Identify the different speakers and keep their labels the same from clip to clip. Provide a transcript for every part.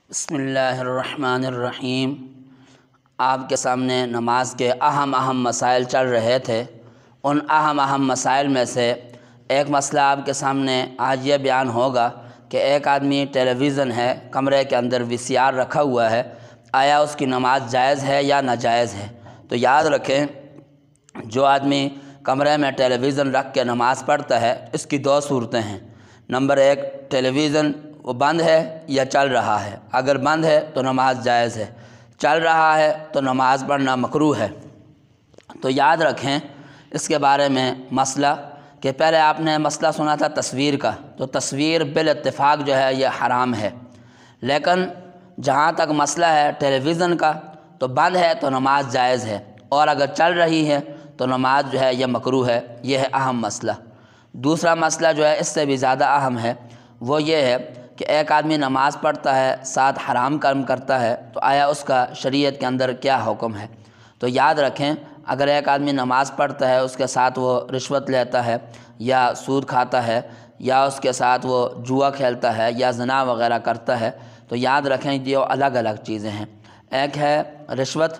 Speaker 1: بسم اللہ الرحمن الرحیم۔ آپ کے سامنے نماز کے اہم مسائل چل رہے تھے۔ ان اہم مسائل میں سے ایک مسئلہ آپ کے سامنے آج یہ بیان ہوگا کہ ایک آدمی ٹیلی ویژن ہے، کمرے کے اندر VCR رکھا ہوا ہے، آیا اس کی نماز جائز ہے یا ناجائز ہے؟ تو یاد رکھیں، جو آدمی کمرے میں ٹیلی ویژن رکھ کے نماز پڑھتا ہے، اس کی دو صورتیں ہیں۔ نمبر ایک، ٹیلی ویژن وہ بند ہے یا چل رہا ہے؟ اگر بند ہے تو نماز جائز ہے، چل رہا ہے تو نماز پڑھنا مکروہ ہے۔ تو یاد رکھیں اس کے بارے میں مسئلہ کہ پہلے آپ نے مسئلہ سنا تھا تصویر کا، تو تصویر بالاتفاق جو ہے یہ حرام ہے، لیکن جہاں تک مسئلہ ہے ٹیلی ویژن کا، تو بند ہے تو نماز جائز ہے، اور اگر چل رہی ہے تو نماز جو ہے یہ مکروہ ہے۔ یہ ہے اہم مسئلہ۔ دوسرا مسئلہ جو ہے اس سے بھی زیادہ اہم ہے، وہ یہ ہے کہ ایک آدمی نماز پڑھتا ہے، ساتھ حرام کام کرتا ہے، تو آیا اس کا شریعت کے اندر کیا حکم ہے؟ تو یاد رکھیں، اگر ایک آدمی نماز پڑھتا ہے، اس کے ساتھ وہ رشوت لیتا ہے یا سود کھاتا ہے یا اس کے ساتھ وہ جوا کھیلتا ہے یا زنا وغیرہ کرتا ہے، تو یاد رکھیں یہ الگ الگ چیزیں ہیں۔ ایک ہے رشوت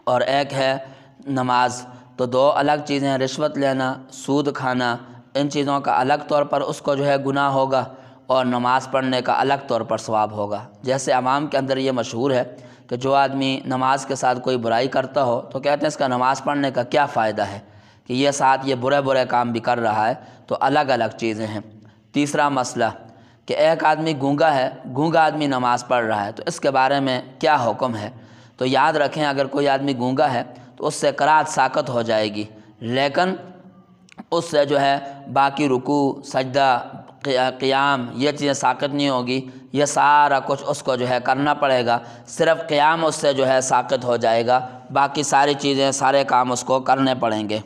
Speaker 1: اور ایک ہے نماز، تو دو الگ چیزیں ہیں۔ رشوت لینا، سود کھانا، ان چیزوں کا الگ طور پر اس کو جو ہے گناہ ہوگا، اور نماز پڑھنے کا الگ طور پر ثواب ہوگا۔ جیسے عوام کے اندر یہ مشہور ہے کہ جو آدمی نماز کے ساتھ کوئی برائی کرتا ہو تو کہتے ہیں اس کا نماز پڑھنے کا کیا فائدہ ہے، کہ یہ ساتھ یہ برے کام بھی کر رہا ہے۔ تو الگ الگ چیزیں ہیں۔ تیسرا مسئلہ کہ ایک آدمی گونگا ہے، گونگا آدمی نماز پڑھ رہا ہے، تو اس کے بارے میں کیا حکم ہے؟ تو یاد رکھیں، اگر کوئی آدمی گونگا ہے تو اس سے قرات ساقط ہو جائے گی، لیکن اس سے جو ہے باقی رکوع، سجدہ، قیام، یہ چیزیں ساقط نہیں ہوگی۔ یہ سارا کچھ اس کو جو ہے کرنا پڑے گا، صرف قیام اس سے جو ہے ساقط ہو جائے گا، باقی ساری چیزیں، سارے کام اس کو کرنے پڑیں گے۔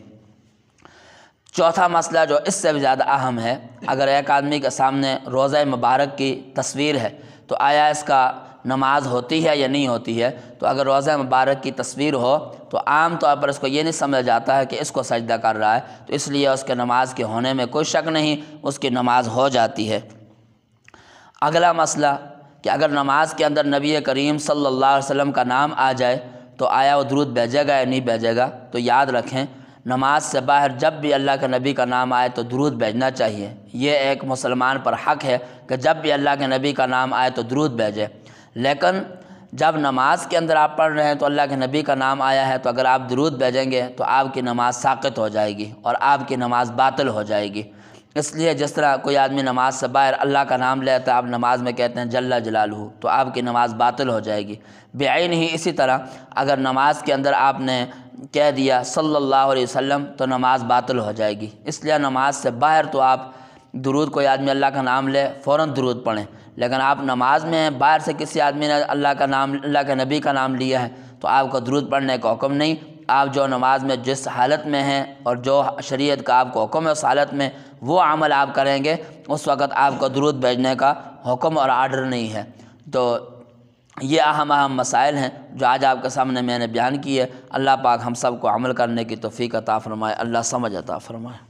Speaker 1: چوتھا مسئلہ جو اس سے بھی زیادہ اہم ہے، اگر ایک آدمی کے سامنے روضہ مبارک کی تصویر ہے تو آیا اس کا نماز ہوتی ہے یا نہیں ہوتی ہے؟ تو اگر روضہ مبارک کی تصویر ہو تو عام طور پر اس کو یہ نہیں سمجھا جاتا ہے کہ اس کو سجدہ کر رہا ہے، تو اس لیے اس کے نماز کے ہونے میں کوئی شک نہیں، اس کی نماز ہو جاتی ہے۔ اگلا مسئلہ کہ اگر نماز کے اندر نبی کریم صلی اللہ علیہ وسلم کا نام آ جائے تو آیا وہ درود بھیجے گا یا نہیں بھیجے گا؟ تو یاد رکھیں، نماز سے باہر جب بھی اللہ کے نبی کا نام آئے تو درود بھیجنا چاہیے۔ یہ ایک مسلمان پر حق ہے کہ جب بھی اللہ کے نبی کا نام آئے تو درود بھیجے، لیکن جب نماز کے اندر آپ پڑھ رہے ہیں تو اللہ کے نبی کا نام آیا ہے، تو اگر آپ درود بھیجیں گے تو آپ کی نماز ساقط ہو جائے گی اور آپ کی نماز باطل ہو جائے گی۔ اس لیے جس طرح کوئی آدمی نماز سے باہر اللہ کا نام لیتا ہے، آپ نماز میں کہتے ہیں جل جلالہ، تو آپ کی نماز باطل ہو جائے گی۔ بعین ہی اسی طرح اگر نماز کے اندر آپ نے کہہ دیا صلی اللہ علیہ وسلم تو نماز باطل ہو جائے گی۔ اس لیے نماز سے باہر تو آپ درود، کوئی آدمی اللہ کا نام لے فوراً درود پڑھیں، لیکن آپ نماز میں باہر سے کسی آدمی نے اللہ کے نبی کا نام لیا ہے تو آپ کو درود پڑھنے کا حکم نہیں۔ آپ جو نماز میں جس حالت میں ہیں اور جو شریعت کا آپ کو حکم ہے اس حالت میں وہ عمل آپ کریں گے، اس وقت آپ کو درود بھیجنے کا حکم اور آرڈر نہیں ہے۔ تو یہ اہم مسائل ہیں جو آج آپ کے سامنے میں نے بیان کی ہے۔ اللہ پاک ہم سب کو عمل کرنے کی توفیق عطا فرمائے، اللہ سمجھ عطا فرمائے۔